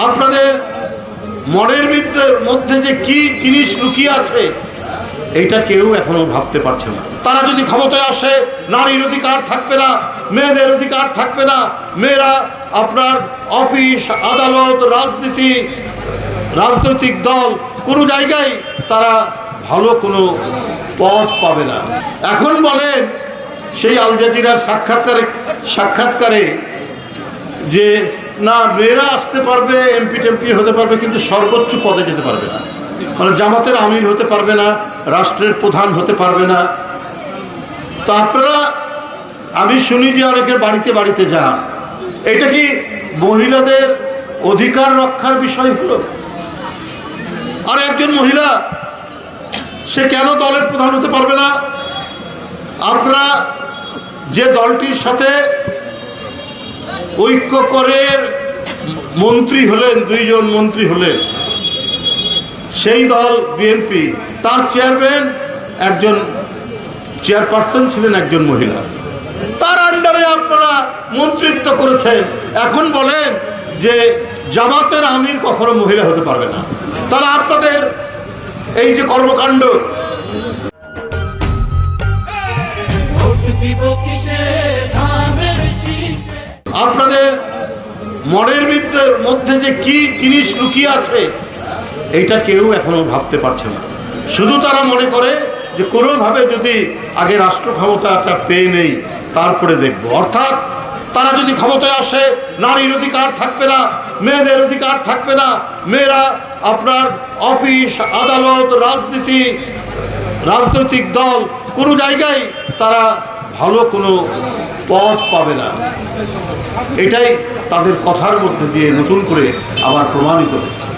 আপনাদের মনের মধ্যে যে কি জিনিস লুকিয়ে আছে এইটা কেউ এখনো ভাবতে পারছে না। তারা যদি ক্ষমতায় আসে, নারীর অধিকার থাকবে না, মেয়েদের অধিকার থাকবে না, মেয়েরা আপনার অফিস আদালত রাজনীতি রাজনৈতিক দল কোনো জায়গায় তারা ভালো কোনো পথ পাবে না। এখন বলেন সেই আল জাজিরার সাক্ষাৎকারে যে না মেয়েরা আসতে পারবে, এমপি টেমপি হতে পারবে, কিন্তু সর্বোচ্চ পদে যেতে পারবে না, মানে জামাতের আমির হতে পারবে না, রাষ্ট্রের প্রধান হতে পারবে না। তো আপনারা, আমি শুনি যে অনেকের বাড়িতে বাড়িতে যান, এটা কি মহিলাদের অধিকার রক্ষার বিষয় হলো? আর একজন মহিলা সে কেন দলের প্রধান হতে পারবে না? আপনারা যে দলটির সাথে ঐক্য করে মন্ত্রী হলেন, 2 জন মন্ত্রী হলেন, সেই দল বিএনপি, তার চেয়ারম্যান একজন চেয়ারপারসন ছিলেন একজন মহিলা, তার আন্ডারে আপনারা মন্ত্রিত্ব করেছেন। এখন বলেন যে জামাতের আমির কখনো মহিলা হতে পারবে না। তারা আপনাদের এই যে কর্মকাণ্ড, আপনাদের মনের মধ্যে যে কি জিনিস লুকিয়ে আছে এইটা কেউ এখনো ভাবতে পারছে না। শুধু তারা মনে করে যে কোনোভাবে যদি আগে রাষ্ট্র ক্ষমতাটা পেয়ে নেই তারপরে দেখব। অর্থাৎ তারা যদি ক্ষমতায় আসে, নারীর অধিকার থাকবে না, মেয়েদের অধিকার থাকবে না, মেয়েরা আপনার অফিস আদালত রাজনীতি রাজনৈতিক দল কোনো জায়গায় তারা ভালো কোনো পথ পাবে না। এটাই তাদের কথার মধ্যে দিয়ে নতুন করে আবার প্রমাণিত হচ্ছে।